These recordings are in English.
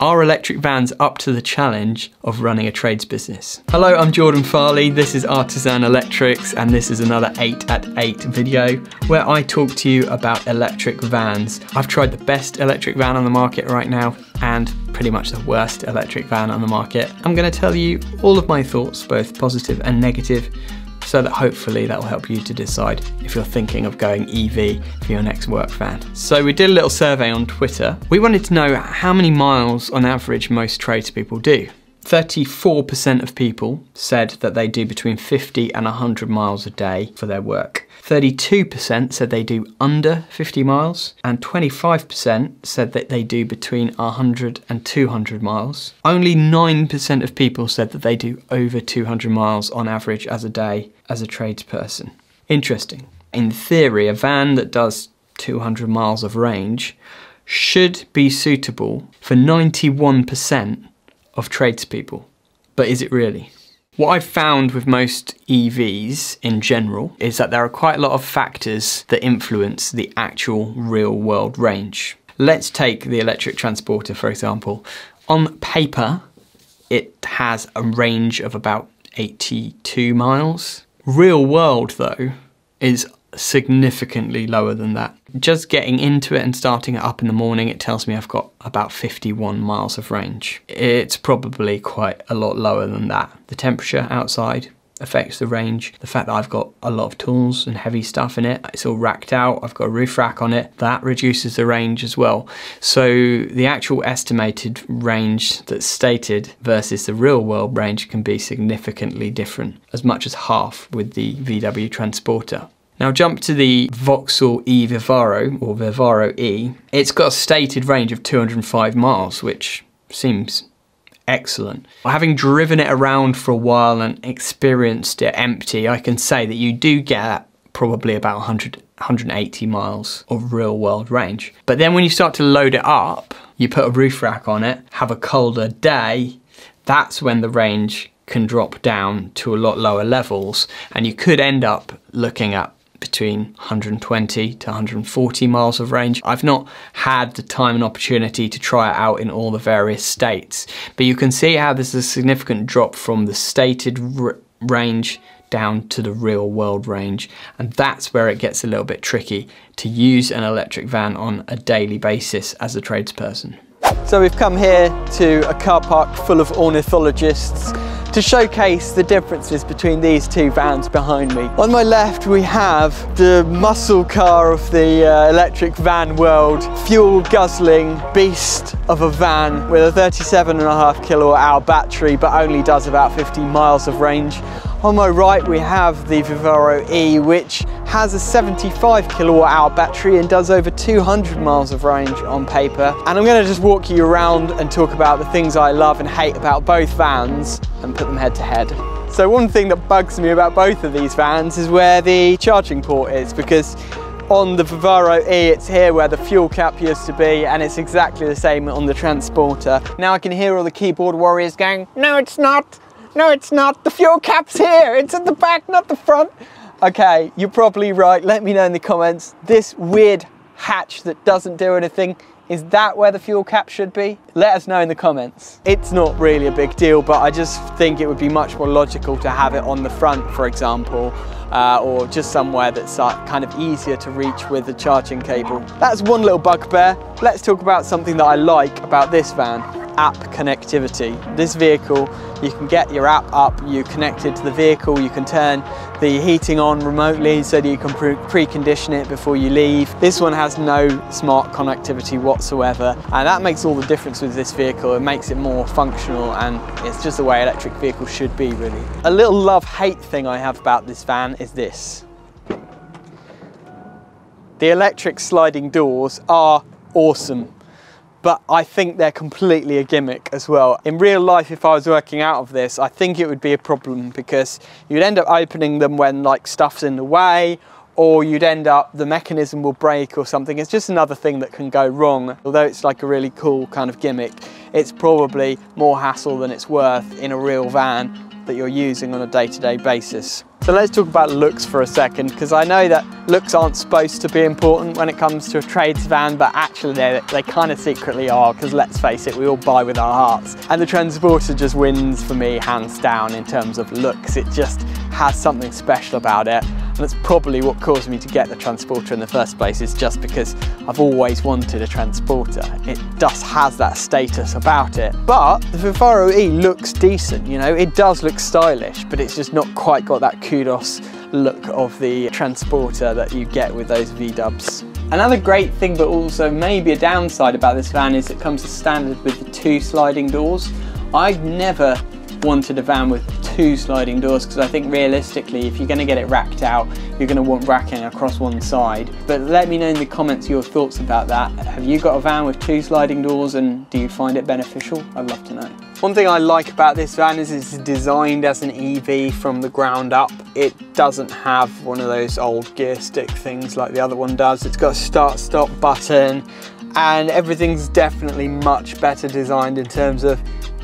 Are electric vans up to the challenge of running a trades business? Hello, I'm Jordan Farley, this is Artisan Electrics, and this is another 8 at 8 video where I talk to you about electric vans. I've tried the best electric van on the market right now and pretty much the worst electric van on the market. I'm going to tell you all of my thoughts, both positive and negative, so that hopefully that will help you to decide if you're thinking of going EV for your next work van. So we did a little survey on Twitter. We wanted to know how many miles on average most tradespeople do. 34% of people said that they do between 50 and 100 miles a day for their work. 32% said they do under 50 miles, and 25% said that they do between 100 and 200 miles. Only 9% of people said that they do over 200 miles on average as a day as a tradesperson. Interesting. In theory, a van that does 200 miles of range should be suitable for 91% of tradespeople. But is it really? What I've found with most EVs in general is that there are quite a lot of factors that influence the actual real world range. Let's take the electric transporter, for example. On paper, it has a range of about 82 miles. Real world, though, is significantly lower than that. Just getting into it and starting it up in the morning, it tells me I've got about 51 miles of range. It's probably quite a lot lower than that. The temperature outside affects the range. The fact that I've got a lot of tools and heavy stuff in it, it's all racked out, I've got a roof rack on it, that reduces the range as well. So the actual estimated range that's stated versus the real world range can be significantly different, as much as half with the VW Transporter. Now jump to the Vauxhall Vivaro, or Vivaro-E. It's got a stated range of 205 miles, which seems excellent. Having driven it around for a while and experienced it empty, I can say that you do get probably about 180 miles of real world range. But then when you start to load it up, you put a roof rack on it, have a colder day, that's when the range can drop down to a lot lower levels, and you could end up looking at between 120 to 140 miles of range. I've not had the time and opportunity to try it out in all the various states, but you can see how there's a significant drop from the stated range down to the real world range, and that's where it gets a little bit tricky to use an electric van on a daily basis as a tradesperson. So we've come here to a car park full of ornithologists to showcase the differences between these two vans behind me. On my left we have the muscle car of the electric van world, fuel guzzling beast of a van with a 37.5 kilowatt hour battery but only does about 50 miles of range. On my right we have the Vivaro-E, which has a 75 kilowatt hour battery and does over 200 miles of range on paper. And I'm going to just walk you around and talk about the things I love and hate about both vans and put them head to head. So one thing that bugs me about both of these vans is where the charging port is, because on the Vivaro-E it's here where the fuel cap used to be, and it's exactly the same on the Transporter. Now I can hear all the keyboard warriors going, "No it's not! No it's not! The fuel cap's here! It's at the back, not the front!" Okay, you're probably right. Let me know in the comments. This weird hatch that doesn't do anything, is that where the fuel cap should be? Let us know in the comments. It's not really a big deal, but I just think it would be much more logical to have it on the front, for example, or just somewhere that's kind of easier to reach with the charging cable. That's one little bugbear. Let's talk about something that I like about this van. App connectivity. This vehicle, you can get your app up, you connect it to the vehicle, you can turn the heating on remotely so that you can precondition it before you leave. This one has no smart connectivity whatsoever, and that makes all the difference with this vehicle. It makes it more functional, and it's just the way electric vehicles should be, really. A little love-hate thing I have about this van is this. The electric sliding doors are awesome, but I think they're completely a gimmick as well. In real life, if I was working out of this, I think it would be a problem, because you'd end up opening them when like stuff's in the way, or you'd end up, the mechanism will break or something. It's just another thing that can go wrong. Although it's like a really cool kind of gimmick, it's probably more hassle than it's worth in a real van that you're using on a day-to-day basis. So So let's talk about looks for a second, because I know that looks aren't supposed to be important when it comes to a trades van, but actually they kind of secretly are, because let's face it, we all buy with our hearts. And the Transporter just wins for me hands down in terms of looks. It just has something special about it. And that's probably what caused me to get the Transporter in the first place, is just because I've always wanted a Transporter. It just has that status about it. But the Vivaro-E looks decent, you know, it does look stylish, but it's just not quite got that kudos look of the Transporter that you get with those V-dubs. Another great thing, but also maybe a downside about this van, is it comes as standard with the 2 sliding doors. I've never wanted a van with 2 sliding doors, because I think realistically, if you're going to get it racked out, you're going to want racking across one side. But let me know in the comments your thoughts about that. Have you got a van with 2 sliding doors, and do you find it beneficial? I'd love to know. One thing I like about this van is it's designed as an EV from the ground up. It doesn't have one of those old gear stick things like the other one does. It's got a start-stop button, and everything's definitely much better designed in terms of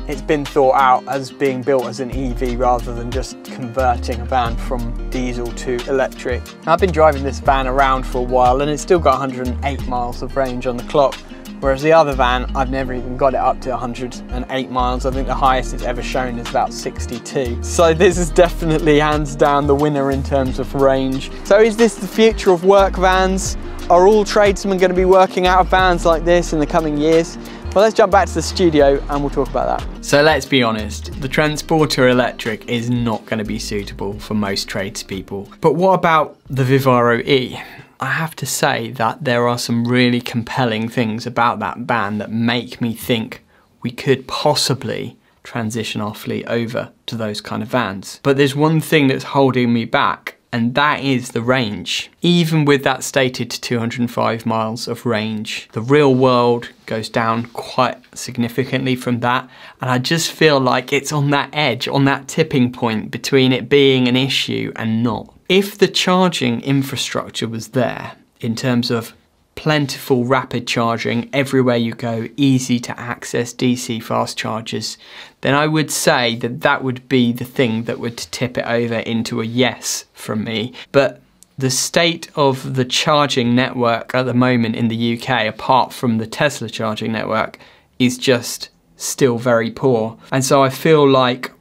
it's been thought out as being built as an EV rather than just converting a van from diesel to electric. I've been driving this van around for a while, and it's still got 108 miles of range on the clock, whereas the other van, I've never even got it up to 108 miles. I think the highest it's ever shown is about 62. So this is definitely hands down the winner in terms of range. So is this the future of work vans? Are all tradesmen going to be working out of vans like this in the coming years? Well, let's jump back to the studio and we'll talk about that. So let's be honest, the Transporter Electric is not going to be suitable for most tradespeople. But what about the Vivaro-E? I have to say that there are some really compelling things about that van that make me think we could possibly transition our fleet over to those kind of vans. But there's one thing that's holding me back, and that is the range. Even with that stated 205 miles of range, the real world goes down quite significantly from that, and I just feel like it's on that edge, on that tipping point between it being an issue and not. If the charging infrastructure was there, in terms of plentiful rapid charging everywhere you go, easy to access DC fast chargers, then I would say that that would be the thing that would tip it over into a yes from me. But the state of the charging network at the moment in the UK, apart from the Tesla charging network, is just still very poor. And so I feel like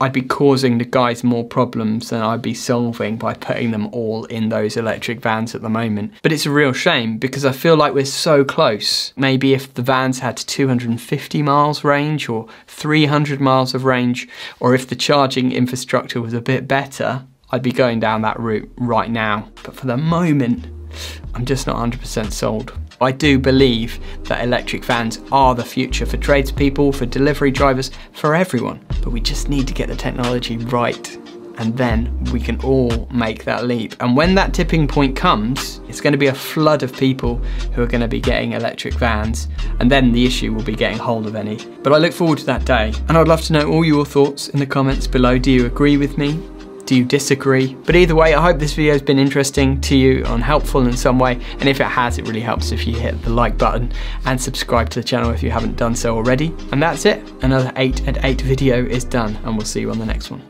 I'd be causing the guys more problems than I'd be solving by putting them all in those electric vans at the moment. But it's a real shame, because I feel like we're so close. Maybe if the vans had 250 miles range or 300 miles of range, or if the charging infrastructure was a bit better, I'd be going down that route right now. But for the moment, I'm just not 100% sold. I do believe that electric vans are the future for tradespeople, for delivery drivers, for everyone. But we just need to get the technology right, and then we can all make that leap. And when that tipping point comes, it's going to be a flood of people who are going to be getting electric vans, and then the issue will be getting hold of any. But I look forward to that day, and I'd love to know all your thoughts in the comments below. Do you agree with me? Do you disagree? But either way, I hope this video has been interesting to you and helpful in some way, and if it has, it really helps if you hit the like button and subscribe to the channel if you haven't done so already. And that's it, another 8 at 8 video is done, and we'll see you on the next one.